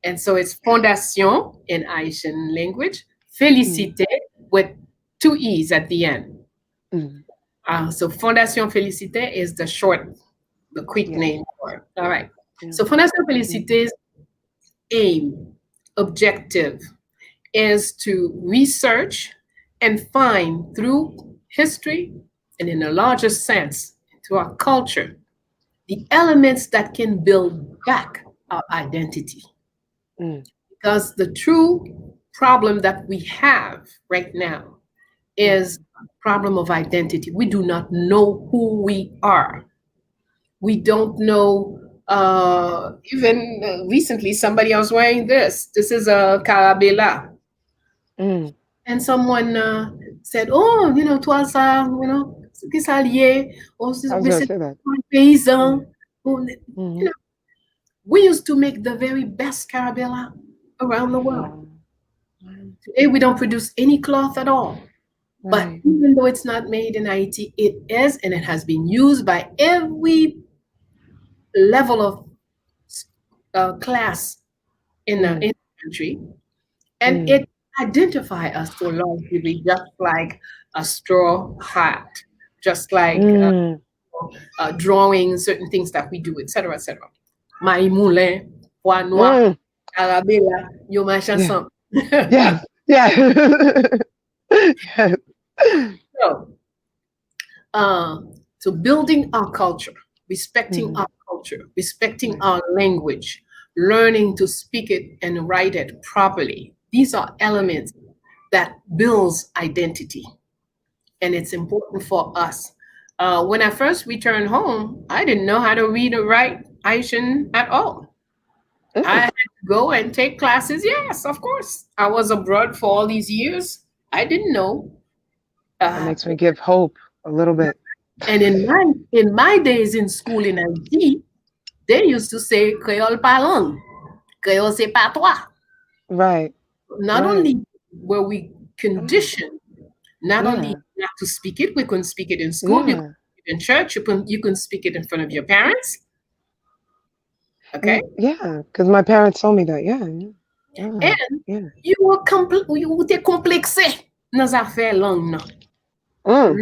And so it's Fondation in Haitian language, Mm, Félicité with two E's at the end. mm, So Fondation Félicité is the short, the quick yes. name for it. All right. Yeah. So Fondation Mm, Félicité's aim, objective is to research and find through history and in a larger sense, through our culture, the elements that can build back our identity. mm, Because the true problem that we have right now mm, is a problem of identity. We do not know who we are. We don't know. Even recently, somebody else wearing this. This is a carabela, mm. and someone said, "Oh, toi ça, qu'est-ce que ça lié? Oh, I was mais going to c'est say that. un paysan." Mm, Oh, mm, we used to make the very best carabela around the world. wow. Wow. Today, we don't produce any cloth at all. But Right. even though it's not made in Haiti, it is, and it has been used by every level of class in Mm, the country, and mm, it identify us to a large degree, just like a straw hat, just like mm. drawing, certain things that we do, etc., etc. My moulin, pois noir, Mm. arabella, yo machin Yeah. ensemble. Yes. Yeah. Yes. So, uh, so building our culture, respecting Mm. our culture, respecting Right. our language, learning to speak it and write it properly. These are elements that builds identity, and it's important for us. When I first returned home, I didn't know how to read or write Haitian at all. I Mm. had to go and take classes. Yes, of course. I was abroad for all these years. I didn't know. That Uh, makes me give hope a little bit. and in my days in school in Haiti, they used to say Creole parlant, Creole c'est pas toi. Right. Not Right. only were we Yeah. conditioned, not only Yeah. not to speak it, we couldn't speak it in school, you couldn't Yeah. speak it in church, you couldn't speak it in front of your parents. Okay. And yeah, because my parents told me that. Yeah. Yeah. Yeah. And Yeah. you te complexé dans affaire langue nan. Mm.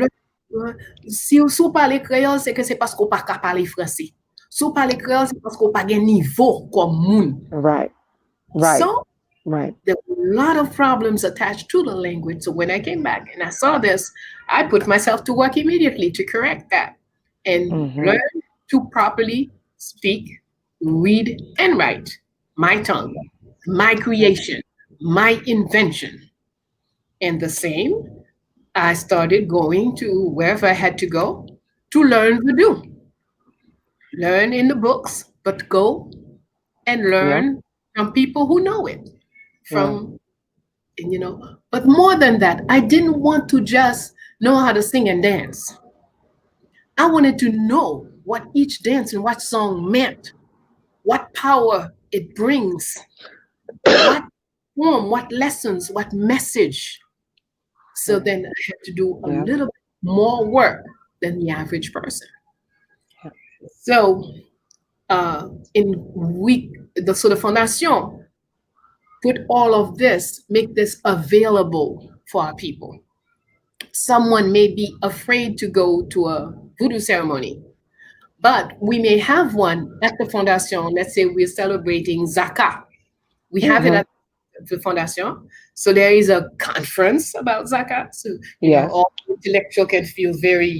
Le- si ou parle créole, c'est que c'est parce qu'on pas qu'à parler français. Si ou parle créole, c'est parce qu'on pas gen niveau comme moun. Right. Right. So Right. there were a lot of problems attached to the language. So when I came back and I saw this, I put myself to work immediately to correct that and Mm-hmm. learn to properly speak, read, and write my tongue, my Yeah. creation, my invention. And the same, I started going to wherever I had to go to learn to do. Learn in the books, but go and Yeah. learn from people who know it, Yeah. from but more than that, I didn't want to just know how to sing and dance. I wanted to know what each dance and what song meant, what power it brings, what form, what lessons, what message. So Right. then I had to do a Yeah. little bit more work than the average person. Yeah. So in week the sort of foundation put all of this, make this available for our people. Someone may be afraid to go to a voodoo ceremony, but we may have one at the foundation. Let's say we're celebrating Zaka. We have it Mm-hmm. at the foundation. So there is a conference about Zaka. So, Yes. all intellectual can feel very,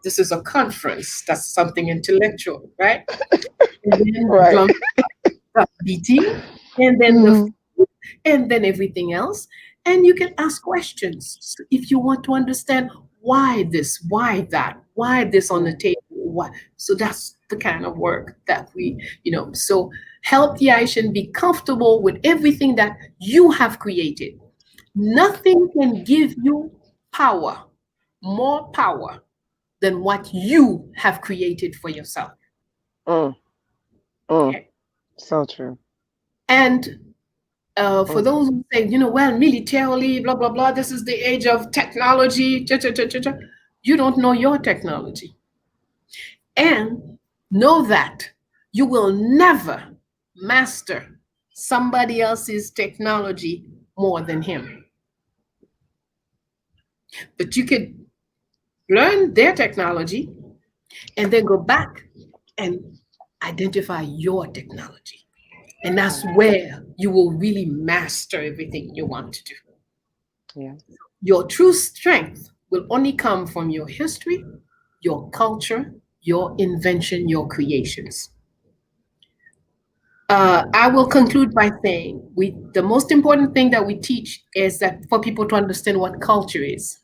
this is a conference. That's something intellectual, right? And then the Right. drum start beating, and then the Mm-hmm. and then everything else. And you can ask questions. So if you want to understand why this, why that, why this on the Right. table, why. So that's the kind of work that so help the Haitian be comfortable with everything that you have created. Nothing can give you power, more power than what you have created for yourself. Mm. Mm. Okay. So true. And for Mm. those who say, well, militarily, blah, blah, blah, this is the age of technology, cha, cha, cha, cha, cha, you don't know your technology. And know that you will never master somebody else's technology more than him. But you could learn their technology and then go back and identify your technology. And that's Right. where you will really master everything you want to do. Yeah. Your true strength will only come from your history, your culture, your invention, your creations. I will conclude by saying the most important thing that we teach is that for people to understand what culture is.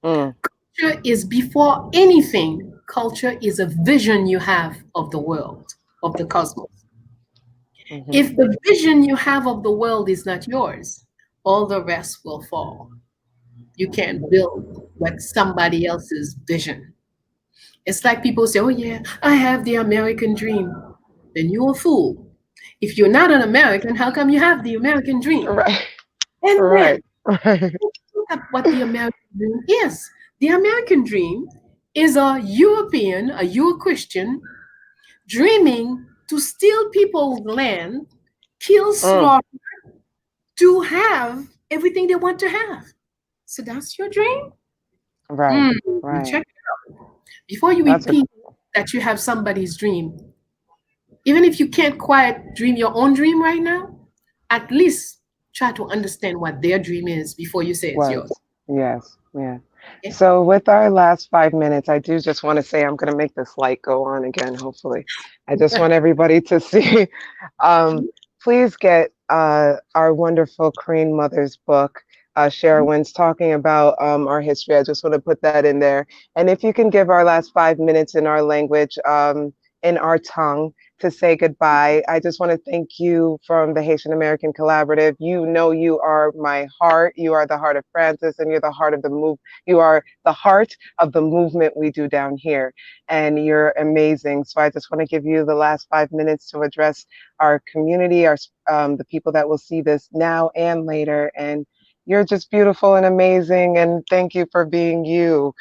Mm. Culture is before anything, culture is a vision you have of the world, of the cosmos. Mm-hmm. If the vision you have of the world is not yours, all the rest will fall. You can't build what somebody else's vision. It's like people say, oh, yeah, I have the American dream. Then you're a fool. If you're not an American, how come you have the American dream? Right. And then Right. Right. look at what the American dream is. The American dream is a European, a Euro Christian, dreaming to steal people's land, kill, Mm. slaughter, to have everything they want to have. So that's your dream? Right. Mm, Right. check it out. Before you repeat that you have somebody's dream, even if you can't quite dream your own dream right now, at least try to understand what their dream is before you say it's yours. Yes, yeah. Okay? So with our last 5 minutes, I do just want to say I'm going to make this light go on again, hopefully. I just want everybody to see. Please get our wonderful Korean Mother's book. Sherwin's talking about our history. I just want to put that in there. And if you can give our last 5 minutes in our language, in our tongue, to say goodbye. I just want to thank you from the Haitian American Collaborative. You know, you are my heart. You are the heart of Francis, and you're the heart of the move. You are the heart of the movement we do down here, and you're amazing. So I just want to give you the last 5 minutes to address our community, our the people that will see this now and later. And you're just beautiful and amazing. And thank you for being you.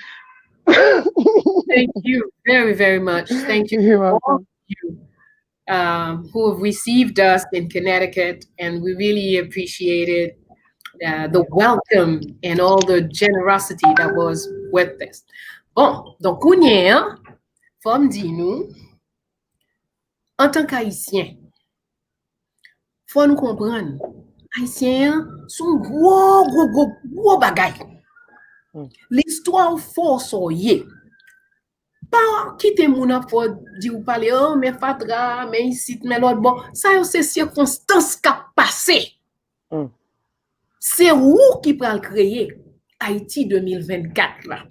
Thank you very, very much. Thank you You're to all of welcome. you who have received us in Connecticut, and we really appreciated the welcome and all the generosity that was with this. Bon, donc, Kounye, femme dit nous, en tant qu'Haïtien, faut nous comprendre, Haïtiens sont gros bagay. L'histoire force yé. Pas quitter moun ap faut dire ou parler oh mais fatra mais ici mais l'autre bon ça c'est circonstance qui a passé. C'est où qui pral créer Haïti 2024 là.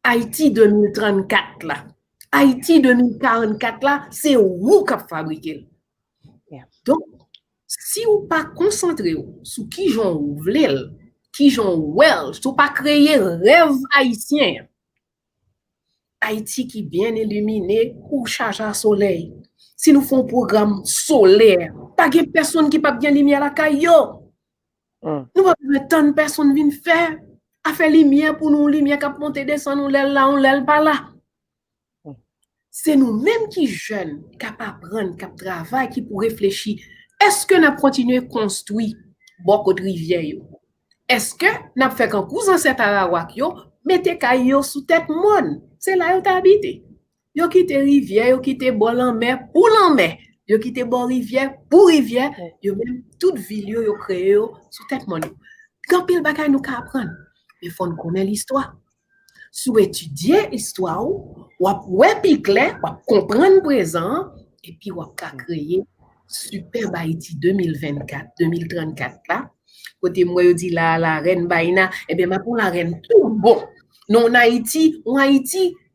Haïti 2034 là. Haïti 2044 là, c'est où qui a fabriqué. Donc si ou pas concentré sur qui j'en vle, qui j'en well, si ou pas créer rêve haïtien. Haïti qui bien illuminé ou charge à soleil. Si nous faisons un programme solaire, pas de personne qui pas bien lumière la caillou. Nous pas besoin tant de personnes viennent faire à faire lumière pour nous lumière qui monter descendre nous l'aile là on l'aile pas là. C'est nous-mêmes qui jeunes capables prendre cap travail qui pour réfléchir est-ce que n'a continuer construire beaucoup de rivières est-ce que n'a fait qu'un cousin cet arawak yo mettez caillou sous tête monde. C'est là où tu habites. Yo quitté rivière, yo quitté bol en mer pour l'en mer. Yo quitté bol rivière pour rivière. Yo même toute ville yo créé sous tête monde. Quand pile bagay nous ka apprendre. Mais faut nous connaître l'histoire. Sous étudier l'histoire ou ouais pi clair, ou comprendre présent et puis ou ka créer super Haïti 2024, 2034 là. Côté moi yo dit la reine Bayyinah, et bien ma pour la reine tout bon. Non Haïti,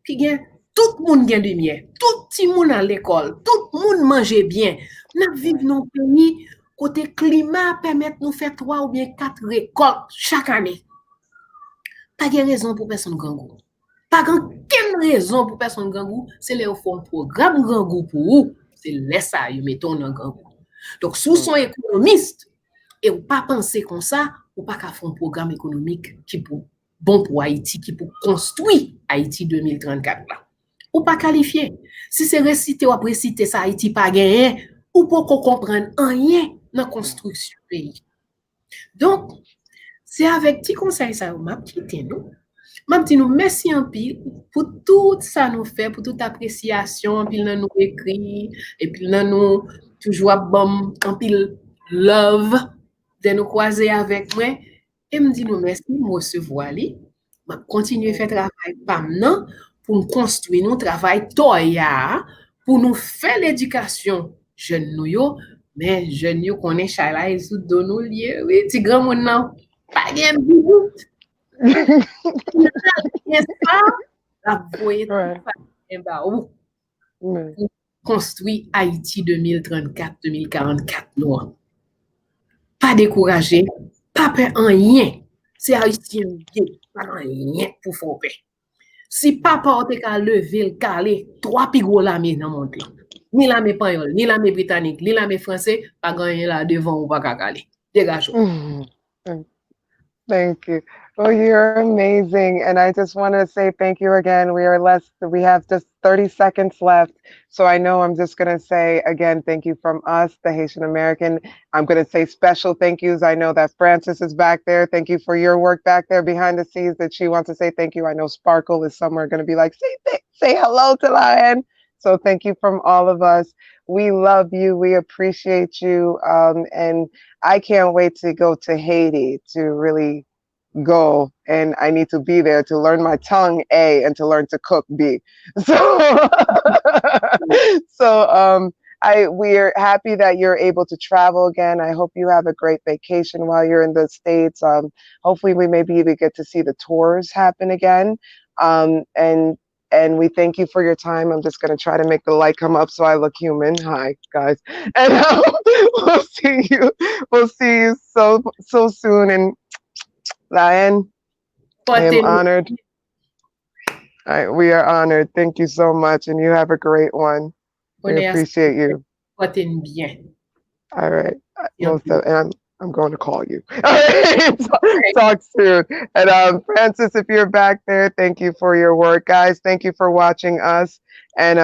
puis gen tout monde gen lumière, tout petit monde à l'école, tout monde mange bien. N'a vivre dans pays côté climat permet nous faire 3 ou bien 4 récoltes chaque année. Pas de raison pour personne gangou. Pas aucune raison pour personne gangou, c'est les font programme gangou pour vous, c'est laisse ça yo mettons dans gangou. Donc sous son économiste et ou pas penser comme ça, ou pas qu'à faire un programme économique qui pour bon pour Haïti, qui pour construire Haïti 2034 là. Ou pas qualifié. Si c'est récité ou après citer ça Haïti pas gagné, ou pas qu'on comprenne rien dans la construction du pays. Donc, c'est avec petit conseil ça m'a quitté nous. M'a dit nous merci en pile pour tout ça nous fait, pour toute appréciation, puis nous écrit et puis nous toujours bon en pile love de nous croiser avec moi et me dit nous merci me recevoir li m'a continuer faire travail pam nan pour construire nous travail toya pour nous faire l'éducation jeune nous yo mais jeune yo connaît chala et sous don nous lié oui ti grand monde nan pas bien bibou n'est-ce pas la voyer en bas ou construire Haïti 2034 2044 non. Pas découragé, pas peur en rien. C'est haïtien pas rien pour faire paix. Si papa te ka lever le calé, 3 pigou la mi dans monde. Ni la mi espagnol, ni la mi britannique, ni la mi français, pas gagner là devant ou pas calé. Dégage. Thank you. Well, you're amazing. And I just want to say thank you again. We have just 30 seconds left. So I know I'm just going to say again, thank you from us, the Haitian American. I'm going to say special thank yous. I know that Frances is back there. Thank you for your work back there behind the scenes that she wants to say thank you. I know Sparkle is somewhere going to be like, say hello to Lion. So thank you from all of us. We love you. We appreciate you. And I can't wait to go to Haiti to really go, and I need to be there to learn my tongue A and to learn to cook B. So so I we're happy that you're able to travel again. I hope you have a great vacation while you're in the States. Hopefully we maybe even get to see the tours happen again. And we thank you for your time. I'm just going to try to make the light come up so I look human. Hi, guys. And we'll see you. We'll see you so soon. And Lion, I But am honored. We are honored. Thank you so much, and you have a great one. We on est assez appreciate you. bien. All right, Bien. and I'm going to call you. All right, Okay. talk soon. And Francis, if you're back there, thank you for your work, guys. Thank you for watching us, and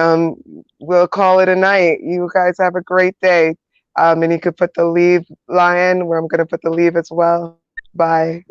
we'll call it a night. You guys have a great day. And you could put the leave, Lion, where I'm going to put the leave as well. Bye.